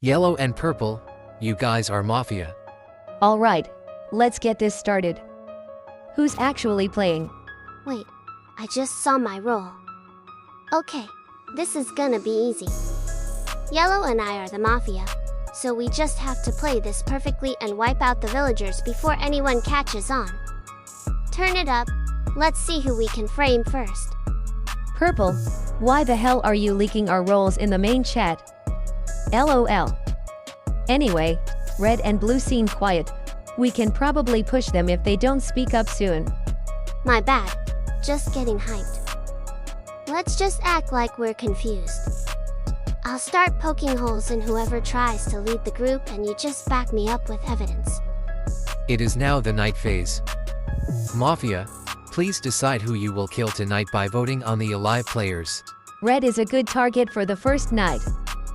Yellow and purple, you guys are mafia. Alright, let's get this started. Who's actually playing? Wait, I just saw my role. Okay, this is gonna be easy. Yellow and I are the mafia, so we just have to play this perfectly and wipe out the villagers before anyone catches on. Turn it up, let's see who we can frame first. Purple, why the hell are you leaking our roles in the main chat? LOL. Anyway, red and blue seem quiet. We can probably push them if they don't speak up soon. My bad, just getting hyped. Let's just act like we're confused. I'll start poking holes in whoever tries to lead the group and you just back me up with evidence. It is now the night phase. Mafia, please decide who you will kill tonight by voting on the alive players. Red is a good target for the first night.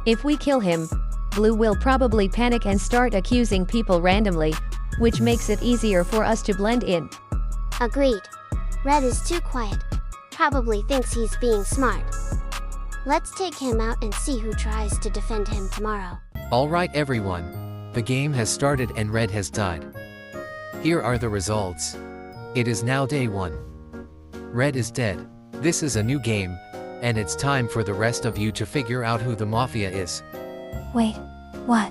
If we kill him, blue will probably panic and start accusing people randomly, which makes it easier for us to blend in. Agreed. Red is too quiet. Probably thinks he's being smart. Let's take him out and see who tries to defend him tomorrow. Alright everyone, the game has started and red has died. Here are the results. It is now day 1. Red is dead. This is a new game, and it's time for the rest of you to figure out who the mafia is. Wait, what?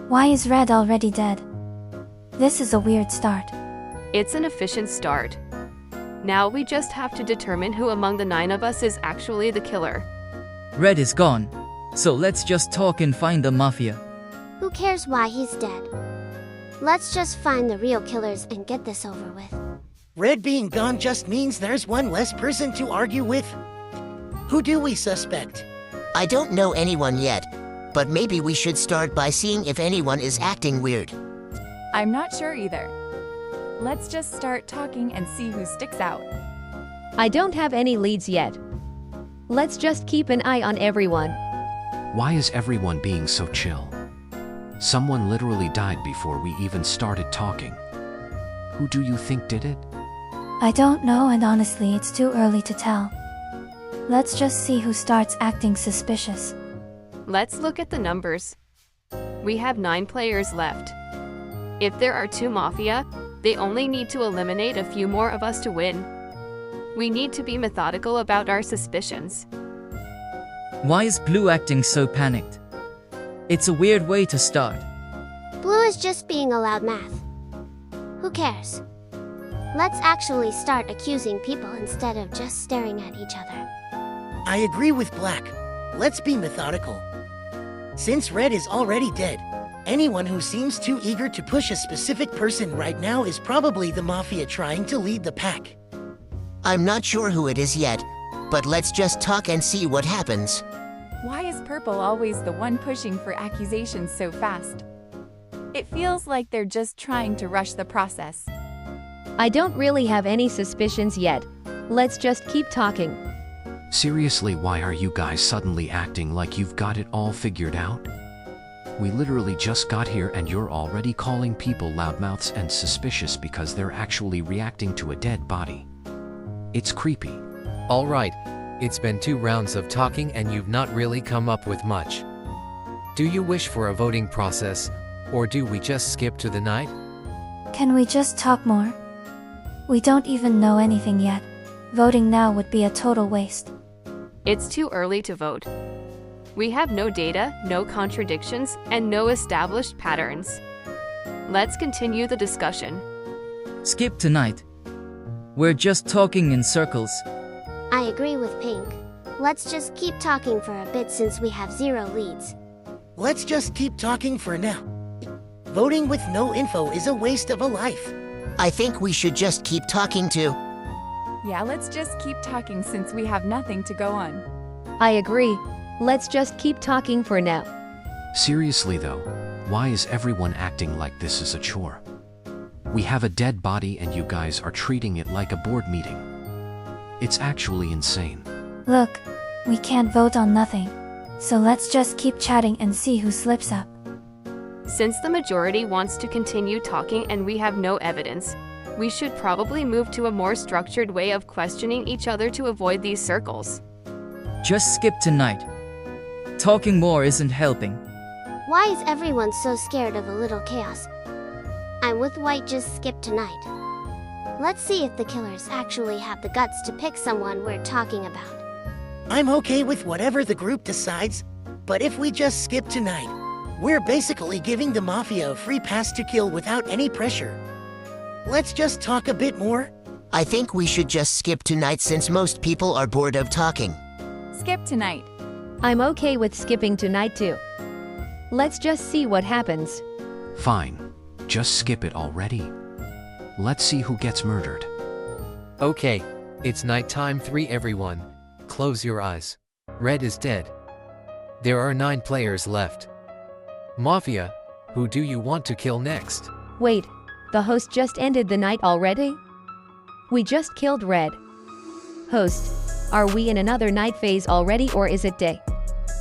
Why is Red already dead? This is a weird start. It's an efficient start. Now we just have to determine who among the 9 of us is actually the killer. Red is gone, so let's just talk and find the mafia. Who cares why he's dead? Let's just find the real killers and get this over with. Red being gone just means there's one less person to argue with. Who do we suspect? I don't know anyone yet, but maybe we should start by seeing if anyone is acting weird. I'm not sure either. Let's just start talking and see who sticks out. I don't have any leads yet. Let's just keep an eye on everyone. Why is everyone being so chill? Someone literally died before we even started talking. Who do you think did it? I don't know, and honestly it's too early to tell. Let's just see who starts acting suspicious. Let's look at the numbers. We have 9 players left. If there are 2 mafia, they only need to eliminate a few more of us to win. We need to be methodical about our suspicions. Why is Blue acting so panicked? It's a weird way to start. Blue is just being a loud math. Who cares? Let's actually start accusing people instead of just staring at each other. I agree with Black. Let's be methodical. Since Red is already dead, anyone who seems too eager to push a specific person right now is probably the mafia trying to lead the pack. I'm not sure who it is yet, but let's just talk and see what happens. Why is Purple always the one pushing for accusations so fast? It feels like they're just trying to rush the process. I don't really have any suspicions yet. Let's just keep talking. Seriously, why are you guys suddenly acting like you've got it all figured out? We literally just got here and you're already calling people loudmouths and suspicious because they're actually reacting to a dead body. It's creepy. Alright, it's been 2 rounds of talking and you've not really come up with much. Do you wish for a voting process, or do we just skip to the night? Can we just talk more? We don't even know anything yet. Voting now would be a total waste. It's too early to vote. We have no data, no contradictions, and no established patterns. Let's continue the discussion. Skip tonight. We're just talking in circles. I agree with Pink. Let's just keep talking for a bit since we have 0 leads. Let's just keep talking for now. Voting with no info is a waste of a life. I think we should just keep talking too. Yeah, let's just keep talking since we have nothing to go on. I agree. Let's just keep talking for now. Seriously though, why is everyone acting like this is a chore? We have a dead body and you guys are treating it like a board meeting. It's actually insane. Look, we can't vote on nothing. So let's just keep chatting and see who slips up. Since the majority wants to continue talking and we have no evidence, we should probably move to a more structured way of questioning each other to avoid these circles. Just skip tonight. Talking more isn't helping. Why is everyone so scared of a little chaos? I'm with White, just skip tonight. Let's see if the killers actually have the guts to pick someone we're talking about. I'm okay with whatever the group decides, but if we just skip tonight, we're basically giving the Mafia a free pass to kill without any pressure. Let's just talk a bit more. I think we should just skip tonight since most people are bored of talking. Skip tonight. I'm okay with skipping tonight too. Let's just see what happens. Fine. Just skip it already. Let's see who gets murdered. Okay, it's nighttime 3 everyone. Close your eyes. Red is dead. There are 9 players left. Mafia, who do you want to kill next? Wait, the host just ended the night already? We just killed Red. Host, are we in another night phase already or is it day?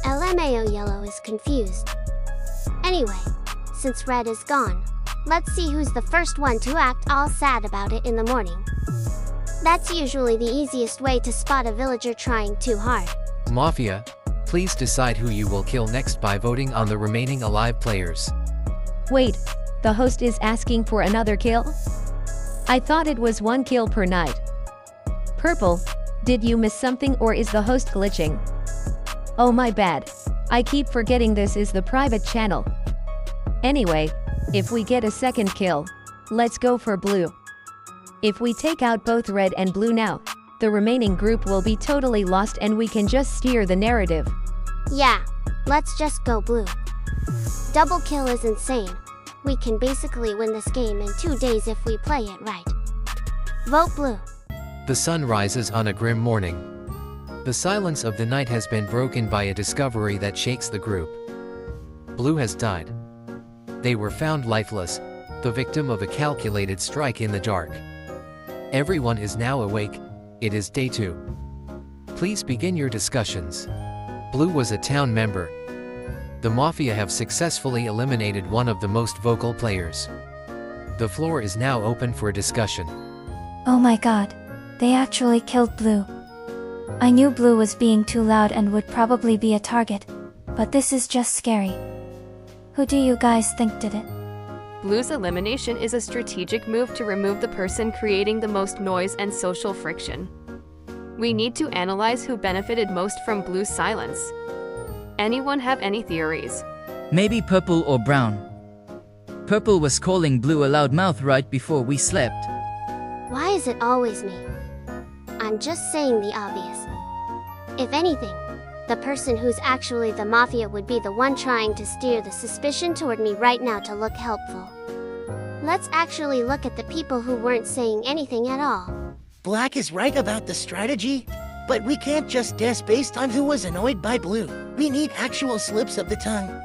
LMAO Yellow is confused. Anyway, since Red is gone, let's see who's the first one to act all sad about it in the morning. That's usually the easiest way to spot a villager trying too hard. Mafia, please decide who you will kill next by voting on the remaining alive players. Wait, the host is asking for another kill? I thought it was 1 kill per night. Purple, did you miss something or is the host glitching? Oh my bad. I keep forgetting this is the private channel. Anyway, if we get a second kill, let's go for blue. If we take out both red and blue now, the remaining group will be totally lost and we can just steer the narrative. Yeah, let's just go blue. Double kill is insane. We can basically win this game in 2 days if we play it right. Vote blue. The sun rises on a grim morning. The silence of the night has been broken by a discovery that shakes the group. Blue has died. They were found lifeless, the victim of a calculated strike in the dark. Everyone is now awake. It is day 2. Please begin your discussions. Blue was a town member. The Mafia have successfully eliminated one of the most vocal players. The floor is now open for discussion. Oh my god. They actually killed Blue. I knew Blue was being too loud and would probably be a target, but this is just scary. Who do you guys think did it? Blue's elimination is a strategic move to remove the person creating the most noise and social friction. We need to analyze who benefited most from Blue's silence. Anyone have any theories? Maybe purple or brown. Purple was calling Blue a loudmouth right before we slept. Why is it always me? I'm just saying the obvious. If anything, the person who's actually the Mafia would be the one trying to steer the suspicion toward me right now to look helpful. Let's actually look at the people who weren't saying anything at all. Black is right about the strategy, but we can't just guess based on who was annoyed by Blue. We need actual slips of the tongue.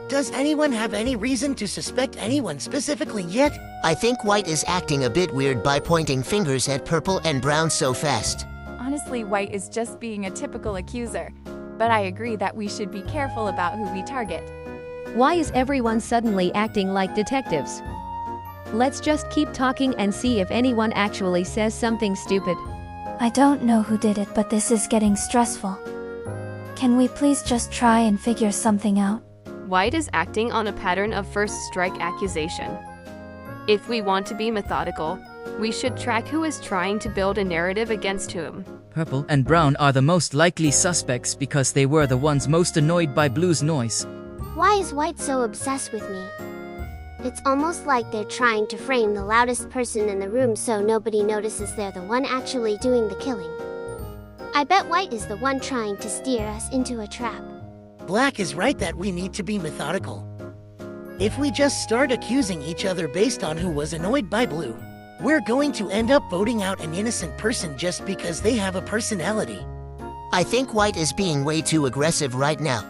Does anyone have any reason to suspect anyone specifically yet? I think White is acting a bit weird by pointing fingers at purple and brown so fast. Honestly, White is just being a typical accuser, but I agree that we should be careful about who we target. Why is everyone suddenly acting like detectives? Let's just keep talking and see if anyone actually says something stupid. I don't know who did it, but this is getting stressful. Can we please just try and figure something out? White is acting on a pattern of first strike accusation. If we want to be methodical, we should track who is trying to build a narrative against whom. Purple and brown are the most likely suspects because they were the ones most annoyed by Blue's noise. Why is White so obsessed with me? It's almost like they're trying to frame the loudest person in the room so nobody notices they're the one actually doing the killing. I bet White is the one trying to steer us into a trap. Black is right that we need to be methodical. If we just start accusing each other based on who was annoyed by Blue, we're going to end up voting out an innocent person just because they have a personality. I think White is being way too aggressive right now.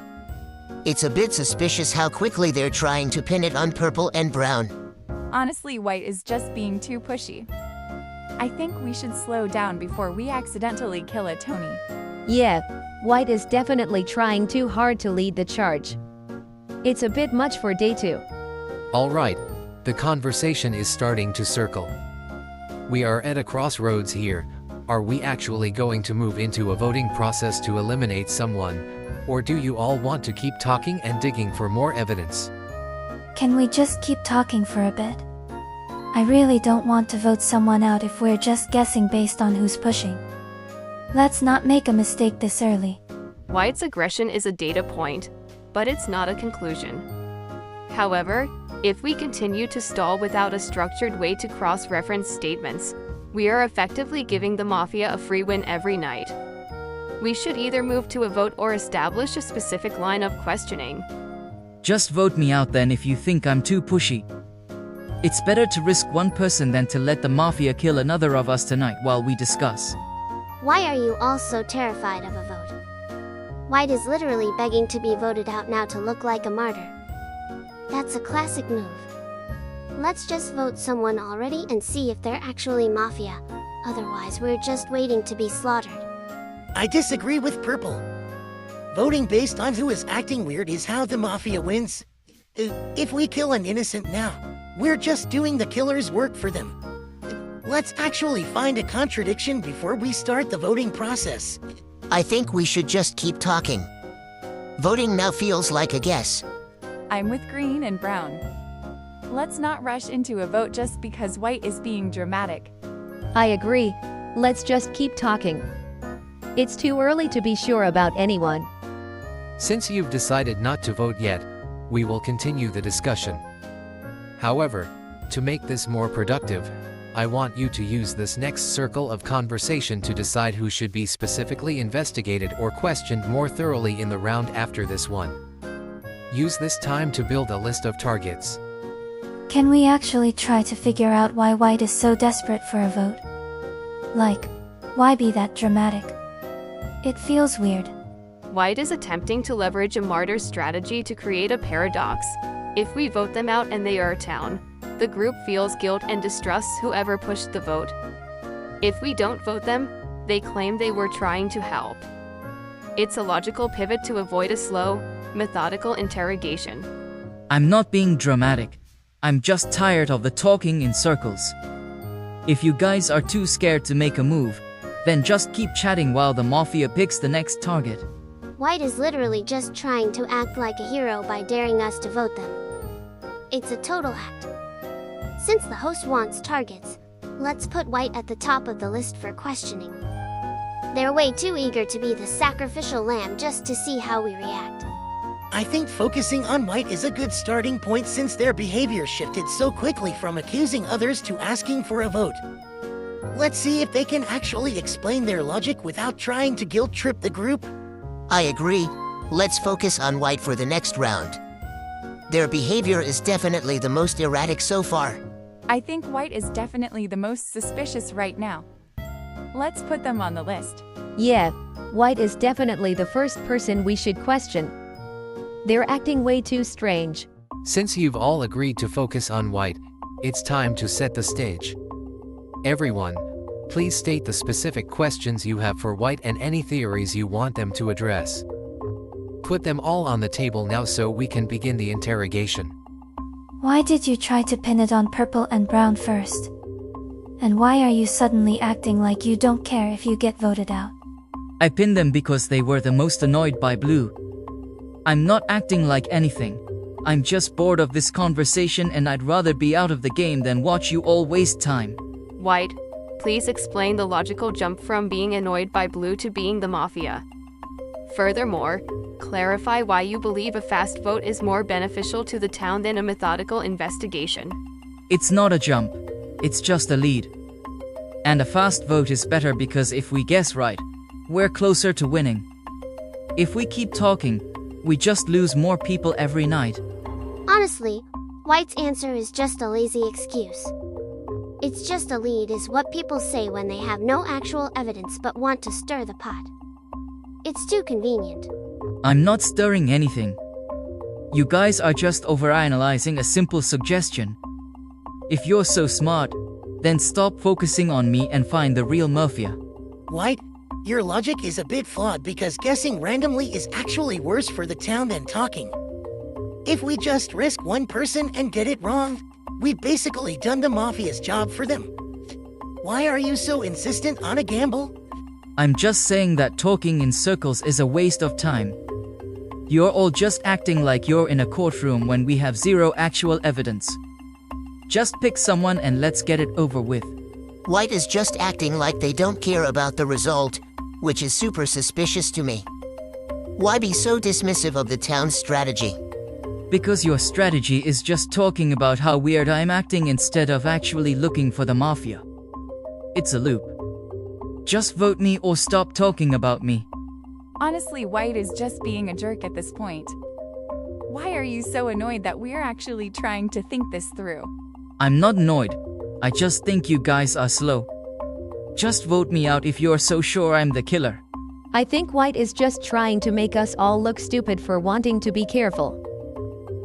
It's a bit suspicious how quickly they're trying to pin it on purple and brown. Honestly, White is just being too pushy. I think we should slow down before we accidentally kill a Tony. Yeah, White is definitely trying too hard to lead the charge. It's a bit much for day 2. Alright, the conversation is starting to circle. We are at a crossroads here. Are we actually going to move into a voting process to eliminate someone, or do you all want to keep talking and digging for more evidence? Can we just keep talking for a bit? I really don't want to vote someone out if we're just guessing based on who's pushing. Let's not make a mistake this early. White's aggression is a data point, but it's not a conclusion. However, if we continue to stall without a structured way to cross-reference statements, we are effectively giving the Mafia a free win every night. We should either move to a vote or establish a specific line of questioning. Just vote me out then if you think I'm too pushy. It's better to risk one person than to let the Mafia kill another of us tonight while we discuss. Why are you all so terrified of a vote? White is literally begging to be voted out now to look like a martyr. That's a classic move. Let's just vote someone already and see if they're actually Mafia. Otherwise, we're just waiting to be slaughtered. I disagree with Purple. Voting based on who is acting weird is how the Mafia wins. If we kill an innocent now, we're just doing the killer's work for them. Let's actually find a contradiction before we start the voting process. I think we should just keep talking. Voting now feels like a guess. I'm with green and brown. Let's not rush into a vote just because white is being dramatic. I agree. Let's just keep talking. It's too early to be sure about anyone. Since you've decided not to vote yet, we will continue the discussion. However, to make this more productive, I want you to use this next circle of conversation to decide who should be specifically investigated or questioned more thoroughly in the round after this one. Use this time to build a list of targets. Can we actually try to figure out why white is so desperate for a vote? Like, why be that dramatic? It feels weird. White is attempting to leverage a martyr strategy to create a paradox. If we vote them out and they are a town, the group feels guilt and distrusts whoever pushed the vote. If we don't vote them, they claim they were trying to help. It's a logical pivot to avoid a slow, methodical interrogation. I'm not being dramatic. I'm just tired of the talking in circles. If you guys are too scared to make a move, then just keep chatting while the Mafia picks the next target. White is literally just trying to act like a hero by daring us to vote them. It's a total act. Since the host wants targets, let's put White at the top of the list for questioning. They're way too eager to be the sacrificial lamb just to see how we react. I think focusing on White is a good starting point since their behavior shifted so quickly from accusing others to asking for a vote. Let's see if they can actually explain their logic without trying to guilt-trip the group. I agree. Let's focus on white for the next round. Their behavior is definitely the most erratic so far. I think white is definitely the most suspicious right now. Let's put them on the list. Yeah, white is definitely the first person we should question. They're acting way too strange. Since you've all agreed to focus on White, it's time to set the stage. Everyone, please state the specific questions you have for White and any theories you want them to address. Put them all on the table now so we can begin the interrogation. Why did you try to pin it on purple and brown first? And why are you suddenly acting like you don't care if you get voted out? I pinned them because they were the most annoyed by blue. I'm not acting like anything. I'm just bored of this conversation and I'd rather be out of the game than watch you all waste time. White, please explain the logical jump from being annoyed by blue to being the Mafia. Furthermore, clarify why you believe a fast vote is more beneficial to the town than a methodical investigation. It's not a jump. It's just a lead. And a fast vote is better because if we guess right, we're closer to winning. If we keep talking, we just lose more people every night. Honestly, White's answer is just a lazy excuse. It's just a lead is what people say when they have no actual evidence but want to stir the pot. It's too convenient. I'm not stirring anything. You guys are just overanalyzing a simple suggestion. If you're so smart, then stop focusing on me and find the real Mafia. White, your logic is a bit flawed because guessing randomly is actually worse for the town than talking. If we just risk one person and get it wrong, we've basically done the Mafia's job for them. Why are you so insistent on a gamble? I'm just saying that talking in circles is a waste of time. You're all just acting like you're in a courtroom when we have zero actual evidence. Just pick someone and let's get it over with. White is just acting like they don't care about the result, which is super suspicious to me. Why be so dismissive of the town's strategy? Because your strategy is just talking about how weird I'm acting instead of actually looking for the mafia. It's a loop. Just vote me or stop talking about me. Honestly, White is just being a jerk at this point. Why are you so annoyed that we're actually trying to think this through? I'm not annoyed. I just think you guys are slow. Just vote me out if you're so sure I'm the killer. I think White is just trying to make us all look stupid for wanting to be careful.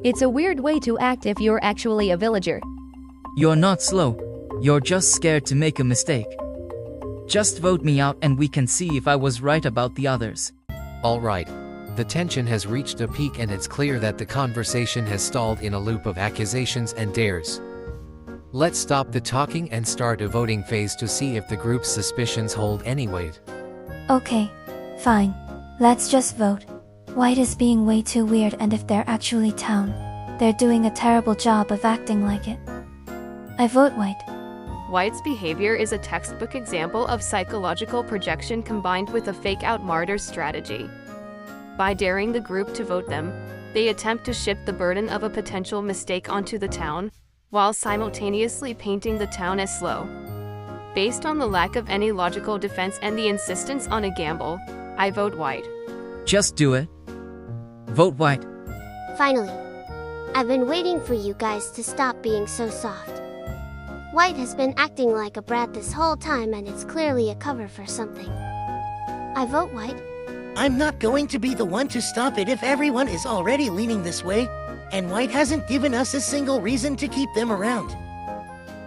It's a weird way to act if you're actually a villager. You're not slow. You're just scared to make a mistake. Just vote me out and we can see if I was right about the others. Alright. The tension has reached a peak and it's clear that the conversation has stalled in a loop of accusations and dares. Let's stop the talking and start a voting phase to see if the group's suspicions hold any weight. Okay, fine. Let's just vote. White is being way too weird, and if they're actually town, they're doing a terrible job of acting like it. I vote White. White's behavior is a textbook example of psychological projection combined with a fake-out martyr strategy. By daring the group to vote them, they attempt to shift the burden of a potential mistake onto the town, while simultaneously painting the town as slow. Based on the lack of any logical defense and the insistence on a gamble, I vote White. Just do it. Vote White. Finally. I've been waiting for you guys to stop being so soft. White has been acting like a brat this whole time, and it's clearly a cover for something. I vote White. I'm not going to be the one to stop it if everyone is already leaning this way, and White hasn't given us a single reason to keep them around.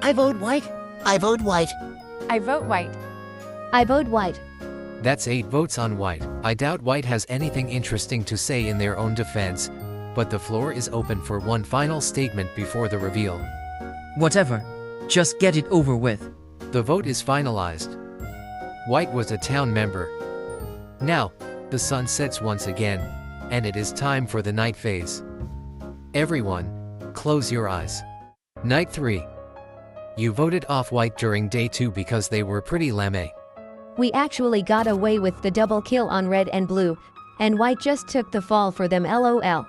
I vote White. I vote White. I vote White. I vote White. That's 8 votes on White. I doubt White has anything interesting to say in their own defense, but the floor is open for one final statement before the reveal. Whatever. Just get it over with. The vote is finalized. White was a town member. Now, the sun sets once again, and it is time for the night phase. Everyone, close your eyes. Night 3. You voted off White during day 2 because they were pretty lame. We actually got away with the double kill on red and blue, and White just took the fall for them, lol.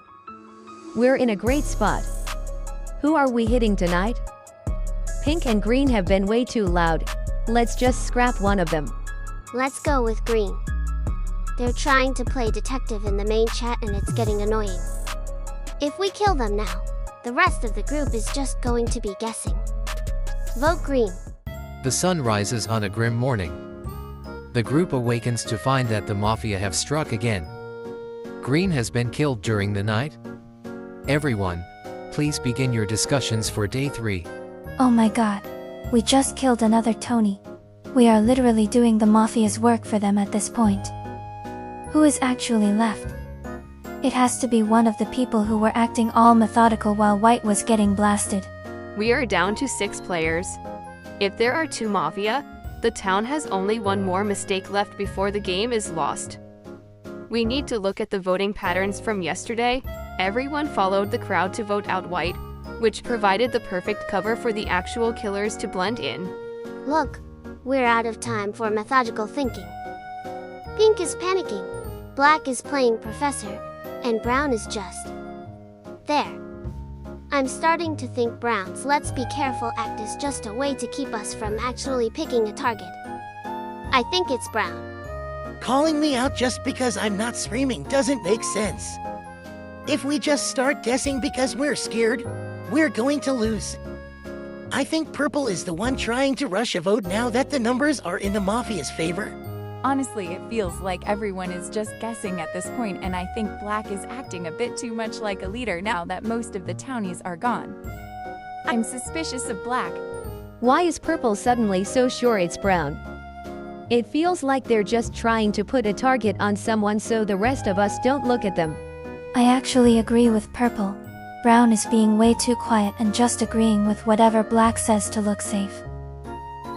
We're in a great spot. Who are we hitting tonight? Pink and green have been way too loud. Let's just scrap one of them. Let's go with green. They're trying to play detective in the main chat and it's getting annoying. If we kill them now, the rest of the group is just going to be guessing. Vote green. The sun rises on a grim morning. The group awakens to find that the mafia have struck again. Green has been killed during the night. Everyone, please begin your discussions for day 3. Oh my god. We just killed another Tony. We are literally doing the mafia's work for them at this point. Who is actually left? It has to be one of the people who were acting all methodical while White was getting blasted. We are down to 6 players. If there are 2 mafia, the town has only one more mistake left before the game is lost. We need to look at the voting patterns from yesterday. Everyone followed the crowd to vote out White, which provided the perfect cover for the actual killers to blend in. Look, we're out of time for methodical thinking. Pink is panicking, black is playing professor, and brown is just there. I'm starting to think Brown's "let's be careful" act is just a way to keep us from actually picking a target. I think it's Brown. Calling me out just because I'm not screaming doesn't make sense. If we just start guessing because we're scared, we're going to lose. I think purple is the one trying to rush a vote now that the numbers are in the mafia's favor. Honestly, it feels like everyone is just guessing at this point, and I think black is acting a bit too much like a leader now that most of the townies are gone. I'm suspicious of black. Why is purple suddenly so sure it's brown? It feels like they're just trying to put a target on someone so the rest of us don't look at them. I actually agree with purple. Brown is being way too quiet and just agreeing with whatever black says to look safe.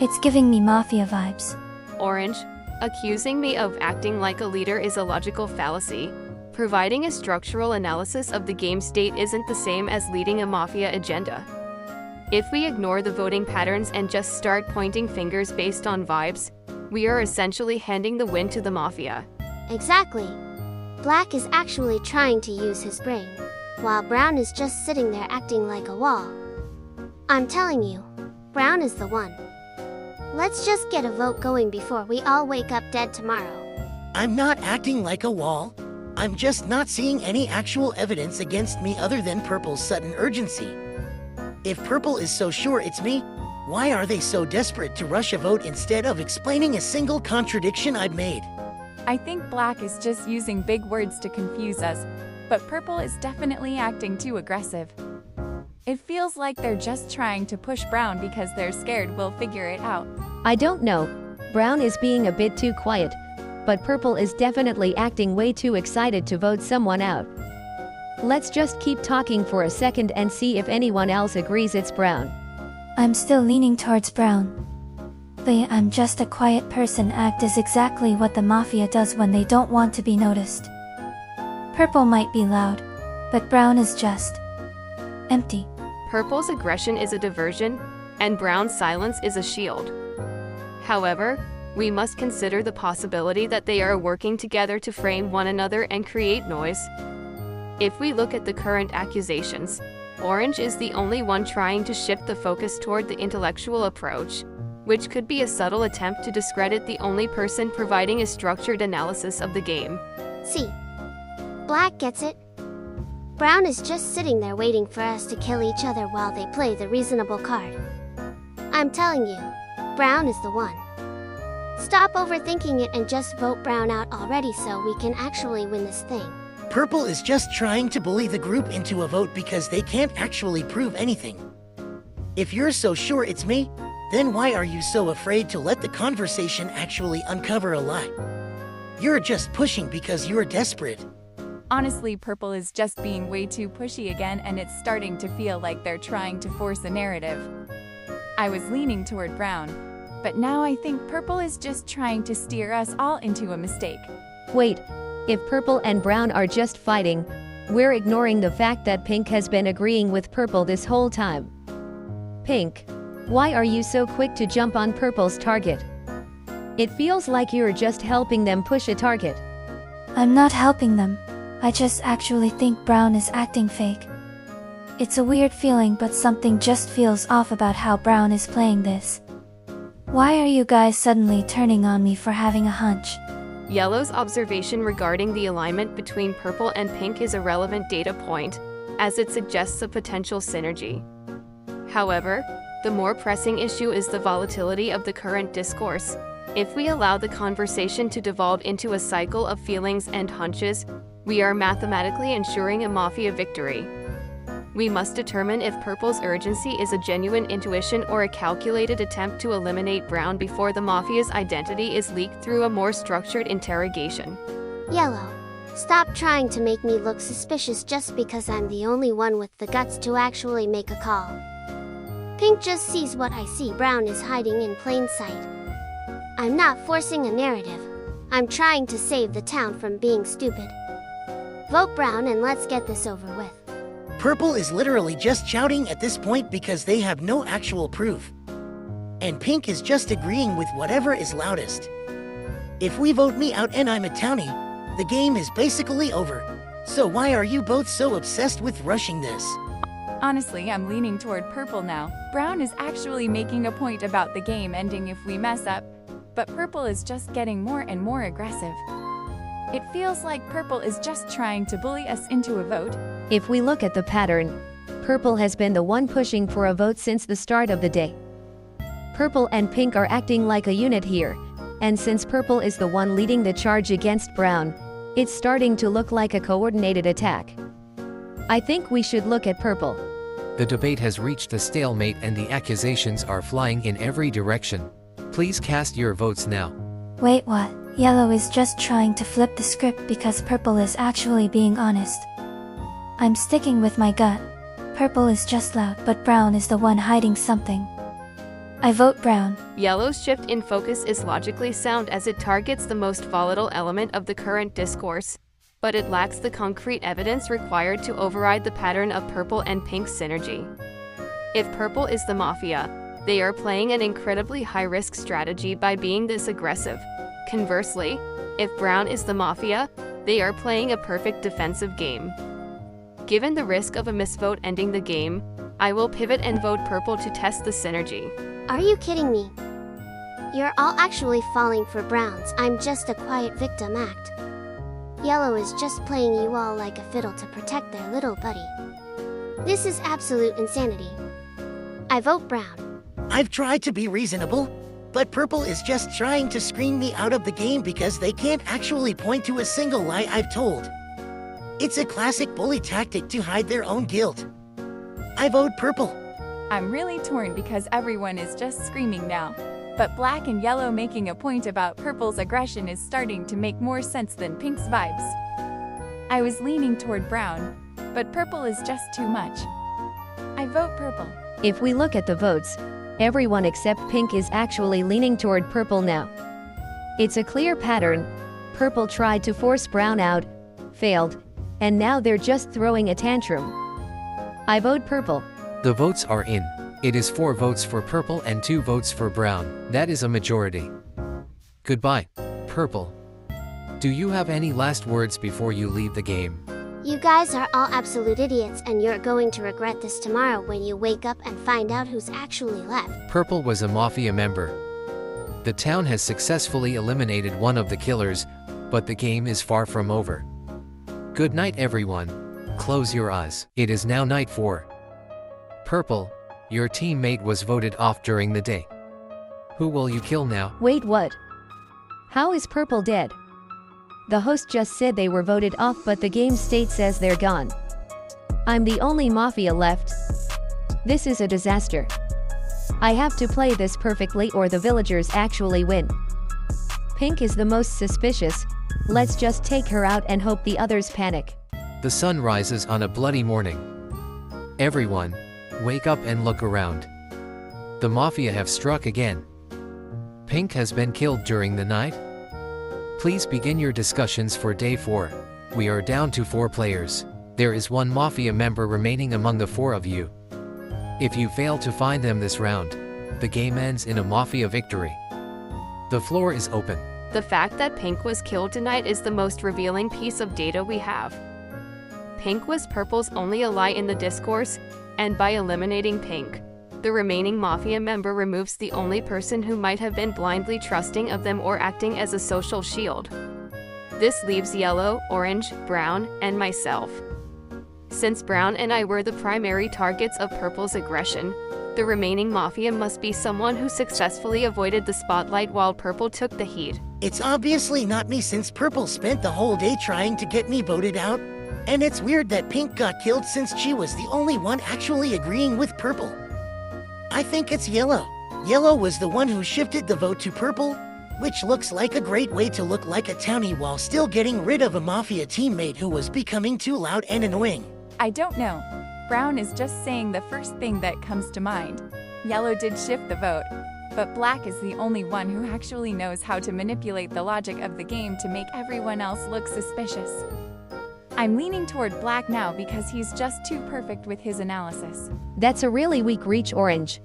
It's giving me mafia vibes. Orange, accusing me of acting like a leader is a logical fallacy. Providing a structural analysis of the game state isn't the same as leading a mafia agenda. If we ignore the voting patterns and just start pointing fingers based on vibes, we are essentially handing the win to the mafia. Exactly. Black is actually trying to use his brain, while Brown is just sitting there acting like a wall. I'm telling you, Brown is the one. Let's just get a vote going before we all wake up dead tomorrow. I'm not acting like a wall. I'm just not seeing any actual evidence against me other than Purple's sudden urgency. If Purple is so sure it's me, why are they so desperate to rush a vote instead of explaining a single contradiction I've made? I think Black is just using big words to confuse us, but Purple is definitely acting too aggressive. It feels like they're just trying to push Brown because they're scared we'll figure it out. I don't know. Brown is being a bit too quiet, but Purple is definitely acting way too excited to vote someone out. Let's just keep talking for a second and see if anyone else agrees it's Brown. I'm still leaning towards Brown. The "I'm just a quiet person" act is exactly what the mafia does when they don't want to be noticed. Purple might be loud, but Brown is just empty. Purple's aggression is a diversion, and Brown's silence is a shield. However, we must consider the possibility that they are working together to frame one another and create noise. If we look at the current accusations, Orange is the only one trying to shift the focus toward the intellectual approach, which could be a subtle attempt to discredit the only person providing a structured analysis of the game. See, Black gets it. Brown is just sitting there waiting for us to kill each other while they play the reasonable card. I'm telling you, Brown is the one. Stop overthinking it and just vote Brown out already so we can actually win this thing. Purple is just trying to bully the group into a vote because they can't actually prove anything. If you're so sure it's me, then why are you so afraid to let the conversation actually uncover a lie? You're just pushing because you're desperate. Honestly, Purple is just being way too pushy again, and it's starting to feel like they're trying to force a narrative. I was leaning toward Brown, but now I think Purple is just trying to steer us all into a mistake. Wait, if Purple and Brown are just fighting, we're ignoring the fact that Pink has been agreeing with Purple this whole time. Pink, why are you so quick to jump on Purple's target? It feels like you're just helping them push a target. I'm not helping them. I just actually think Brown is acting fake. It's a weird feeling, but something just feels off about how Brown is playing this. Why are you guys suddenly turning on me for having a hunch? Yellow's observation regarding the alignment between Purple and Pink is a relevant data point, as it suggests a potential synergy. However, the more pressing issue is the volatility of the current discourse. If we allow the conversation to devolve into a cycle of feelings and hunches, we are mathematically ensuring a mafia victory. We must determine if Purple's urgency is a genuine intuition or a calculated attempt to eliminate Brown before the mafia's identity is leaked through a more structured interrogation. Yellow, stop trying to make me look suspicious just because I'm the only one with the guts to actually make a call. Pink just sees what I see. Brown is hiding in plain sight. I'm not forcing a narrative. I'm trying to save the town from being stupid. Vote Brown and let's get this over with. Purple is literally just shouting at this point because they have no actual proof. And Pink is just agreeing with whatever is loudest. If we vote me out and I'm a townie, the game is basically over. So why are you both so obsessed with rushing this? Honestly, I'm leaning toward Purple now. Brown is actually making a point about the game ending if we mess up, but Purple is just getting more and more aggressive. It feels like Purple is just trying to bully us into a vote. If we look at the pattern, Purple has been the one pushing for a vote since the start of the day. Purple and Pink are acting like a unit here, and since Purple is the one leading the charge against Brown, it's starting to look like a coordinated attack. I think we should look at Purple. The debate has reached a stalemate and the accusations are flying in every direction. Please cast your votes now. Wait, what? Yellow is just trying to flip the script because Purple is actually being honest. I'm sticking with my gut. Purple is just loud, but Brown is the one hiding something. I vote brown. Yellow's shift in focus is logically sound as it targets the most volatile element of the current discourse, but it lacks the concrete evidence required to override the pattern of purple and pink's synergy. If purple is the mafia, they are playing an incredibly high-risk strategy by being this aggressive. Conversely, if brown is the mafia, they are playing a perfect defensive game. Given the risk of a misvote ending the game, I will pivot and vote purple to test the synergy. Are you kidding me? You're all actually falling for browns. I'm just a quiet victim act. Yellow is just playing you all like a fiddle to protect their little buddy. This is absolute insanity. I vote brown. I've tried to be reasonable, but purple is just trying to screen me out of the game because they can't actually point to a single lie I've told. It's a classic bully tactic to hide their own guilt. I vote purple. I'm really torn because everyone is just screaming now. But black and yellow making a point about purple's aggression is starting to make more sense than pink's vibes. I was leaning toward brown, but purple is just too much. I vote purple. If we look at the votes, everyone except pink is actually leaning toward purple now. It's a clear pattern. Purple tried to force brown out, failed, and now they're just throwing a tantrum. I vote purple. The votes are in. It is 4 votes for purple and 2 votes for brown. That is a majority. Goodbye, purple. Do you have any last words before you leave the game? You guys are all absolute idiots and you're going to regret this tomorrow when you wake up and find out who's actually left. Purple was a mafia member. The town has successfully eliminated one of the killers, but the game is far from over. Good night, everyone. Close your eyes. It is now night 4. Purple, your teammate was voted off during the day. Who will you kill now? Wait, what? How is purple dead? The host just said they were voted off, but the game state says they're gone. I'm the only mafia left. This is a disaster. I have to play this perfectly or the villagers actually win. Pink is the most suspicious. Let's just take her out and hope the others panic. The sun rises on a bloody morning. Everyone, wake up and look around. The mafia have struck again. Pink has been killed during the night. Please begin your discussions for day 4. We are down to 4 players. There is 1 mafia member remaining among the 4 of you. If you fail to find them this round, the game ends in a mafia victory. The floor is open. The fact that Pink was killed tonight is the most revealing piece of data we have. Pink was purple's only ally in the discourse, and by eliminating Pink, the remaining mafia member removes the only person who might have been blindly trusting of them or acting as a social shield. This leaves yellow, orange, brown, and myself. Since brown and I were the primary targets of purple's aggression, the remaining mafia must be someone who successfully avoided the spotlight while purple took the heat. It's obviously not me since purple spent the whole day trying to get me voted out. And it's weird that pink got killed since she was the only one actually agreeing with purple. I think it's yellow. Yellow was the one who shifted the vote to purple, which looks like a great way to look like a townie while still getting rid of a mafia teammate who was becoming too loud and annoying. I don't know. Brown is just saying the first thing that comes to mind. Yellow did shift the vote, but black is the only one who actually knows how to manipulate the logic of the game to make everyone else look suspicious. I'm leaning toward black now because he's just too perfect with his analysis. That's a really weak reach, orange.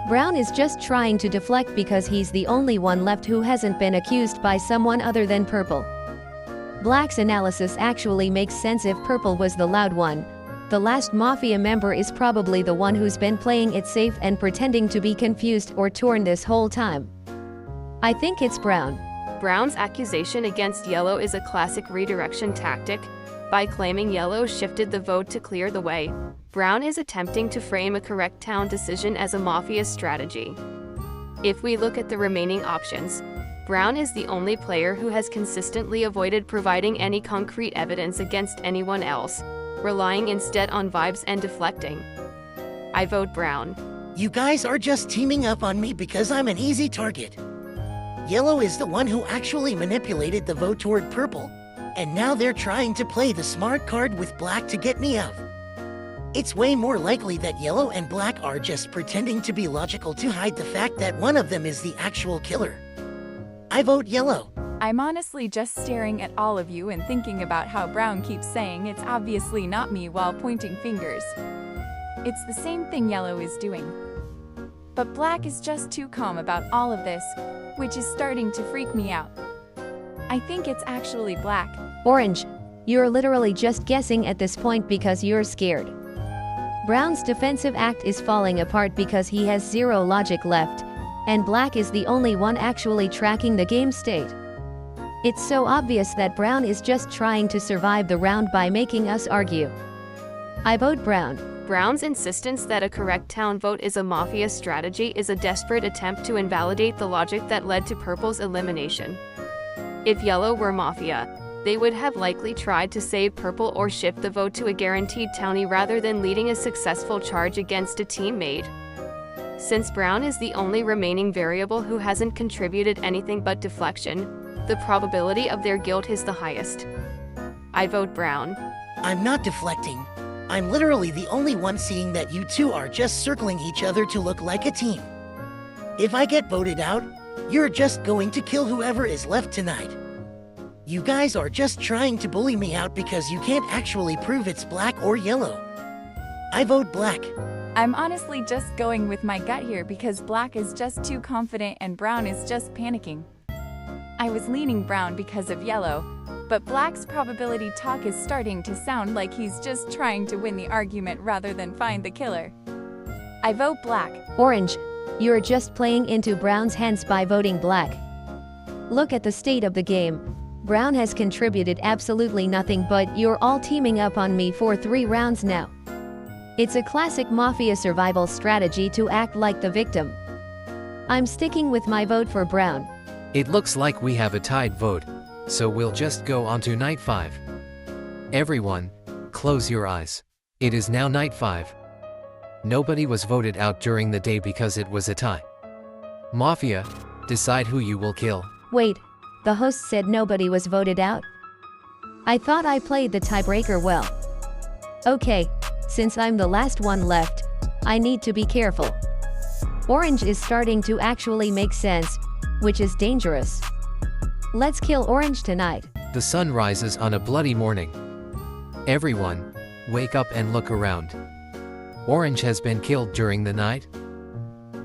Brown is just trying to deflect because he's the only one left who hasn't been accused by someone other than purple. Black's analysis actually makes sense if purple was the loud one. The last mafia member is probably the one who's been playing it safe and pretending to be confused or torn this whole time. I think it's brown. Brown's accusation against yellow is a classic redirection tactic. By claiming yellow shifted the vote to clear the way, Brown is attempting to frame a correct town decision as a mafia strategy. If we look at the remaining options, Brown is the only player who has consistently avoided providing any concrete evidence against anyone else, relying instead on vibes and deflecting. I vote brown. You guys are just teaming up on me because I'm an easy target. Yellow is the one who actually manipulated the vote toward purple, and now they're trying to play the smart card with black to get me out. It's way more likely that yellow and black are just pretending to be logical to hide the fact that one of them is the actual killer. I vote yellow. I'm honestly just staring at all of you and thinking about how Brown keeps saying it's obviously not me while pointing fingers. It's the same thing Yellow is doing. But Black is just too calm about all of this, which is starting to freak me out. I think it's actually Black. Orange, you're literally just guessing at this point because you're scared. Brown's defensive act is falling apart because he has zero logic left, and Black is the only one actually tracking the game state. It's so obvious that Brown is just trying to survive the round by making us argue. I vote Brown. Brown's insistence that a correct town vote is a mafia strategy is a desperate attempt to invalidate the logic that led to Purple's elimination. If Yellow were mafia, they would have likely tried to save Purple or shift the vote to a guaranteed townie rather than leading a successful charge against a teammate. Since Brown is the only remaining variable who hasn't contributed anything but deflection, the probability of their guilt is the highest. I vote Brown. I'm not deflecting. I'm literally the only one seeing that you two are just circling each other to look like a team. If I get voted out, you're just going to kill whoever is left tonight. You guys are just trying to bully me out because you can't actually prove it's black or yellow. I vote black. I'm honestly just going with my gut here because Black is just too confident and Brown is just panicking. I was leaning Brown because of Yellow, but Black's probability talk is starting to sound like he's just trying to win the argument rather than find the killer. I vote Black. Orange, you're just playing into Brown's hands by voting Black. Look at the state of the game. Brown has contributed absolutely nothing, but you're all teaming up on me for 3 rounds now. It's a classic mafia survival strategy to act like the victim. I'm sticking with my vote for Brown. It looks like we have a tied vote, so we'll just go on to night 5. Everyone, close your eyes. It is now night 5. Nobody was voted out during the day because it was a tie. Mafia, decide who you will kill. Wait, the host said nobody was voted out? I thought I played the tiebreaker well. Okay, since I'm the last one left, I need to be careful. Orange is starting to actually make sense, which is dangerous. Let's kill Orange tonight. The sun rises on a bloody morning. Everyone, wake up and look around. Orange has been killed during the night.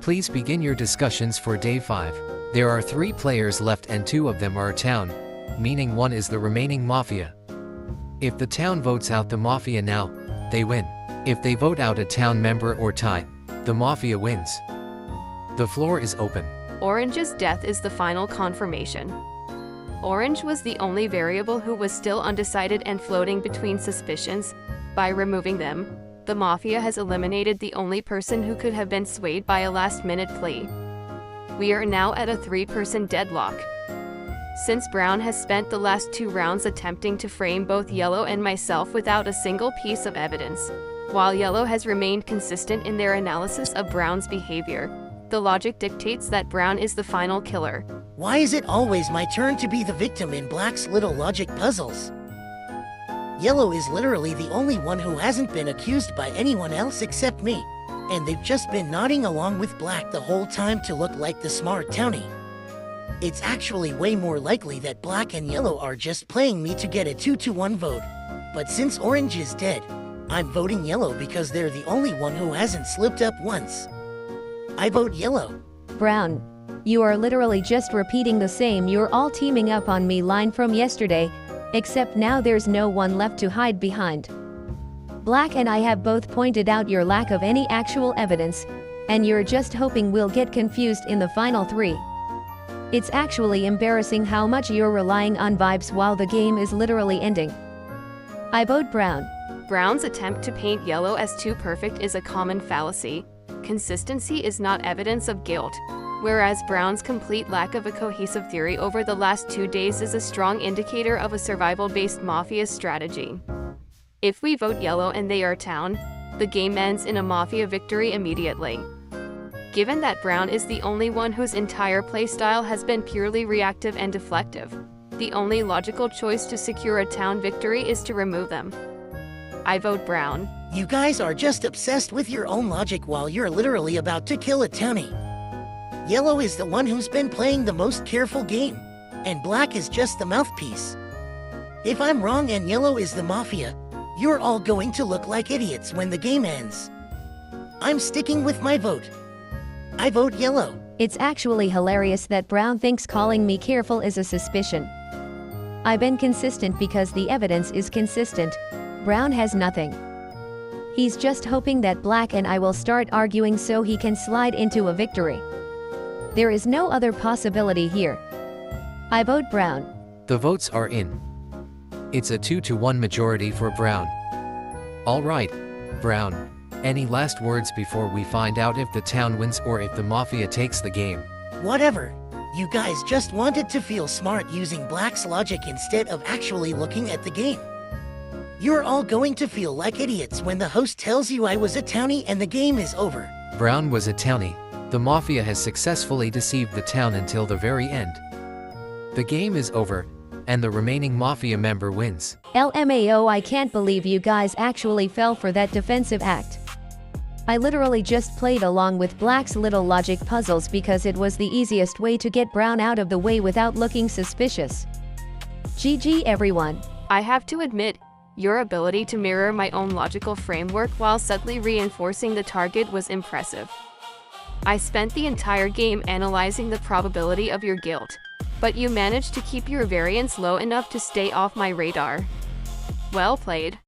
Please begin your discussions for day 5. There are 3 players left and 2 of them are town, meaning 1 is the remaining mafia. If the town votes out the mafia now, they win. If they vote out a town member or tie, the mafia wins. The floor is open. Orange's death is the final confirmation. Orange was the only variable who was still undecided and floating between suspicions. By removing them, the Mafia has eliminated the only person who could have been swayed by a last-minute plea. We are now at a 3-person deadlock. Since Brown has spent the last 2 rounds attempting to frame both Yellow and myself without a single piece of evidence, while Yellow has remained consistent in their analysis of Brown's behavior, the logic dictates that Brown is the final killer. Why is it always my turn to be the victim in Black's little logic puzzles? Yellow is literally the only one who hasn't been accused by anyone else except me, and they've just been nodding along with Black the whole time to look like the smart townie. It's actually way more likely that Black and Yellow are just playing me to get a 2-to-1 vote. But since Orange is dead, I'm voting Yellow because they're the only one who hasn't slipped up once. I vote Yellow. Brown, you are literally just repeating the same "you're all teaming up on me" line from yesterday, except now there's no one left to hide behind. Black and I have both pointed out your lack of any actual evidence, and you're just hoping we'll get confused in the final 3. It's actually embarrassing how much you're relying on vibes while the game is literally ending. I vote Brown. Brown's attempt to paint Yellow as too perfect is a common fallacy. Consistency is not evidence of guilt, whereas Brown's complete lack of a cohesive theory over the last 2 days is a strong indicator of a survival-based mafia strategy. If we vote Yellow and they are town, the game ends in a mafia victory immediately. Given that Brown is the only one whose entire playstyle has been purely reactive and deflective, the only logical choice to secure a town victory is to remove them. I vote Brown. You guys are just obsessed with your own logic while you're literally about to kill a townie. Yellow is the one who's been playing the most careful game, and black is just the mouthpiece. If I'm wrong and yellow is the mafia, you're all going to look like idiots when the game ends. I'm sticking with my vote. I vote yellow. It's actually hilarious that Brown thinks calling me careful is a suspicion. I've been consistent because the evidence is consistent. Brown has nothing. He's just hoping that Black and I will start arguing so he can slide into a victory. There is no other possibility here. I vote Brown. The votes are in. It's a 2-to-1 majority for Brown. Alright, Brown. Any last words before we find out if the town wins or if the mafia takes the game? Whatever. You guys just wanted to feel smart using Black's logic instead of actually looking at the game. You're all going to feel like idiots when the host tells you I was a townie and the game is over. Brown was a townie. The mafia has successfully deceived the town until the very end. The game is over, and the remaining mafia member wins. LMAO, I can't believe you guys actually fell for that defensive act. I literally just played along with Black's little logic puzzles because it was the easiest way to get Brown out of the way without looking suspicious. GG everyone. I have to admit, your ability to mirror my own logical framework while subtly reinforcing the target was impressive. I spent the entire game analyzing the probability of your guilt, but you managed to keep your variance low enough to stay off my radar. Well played.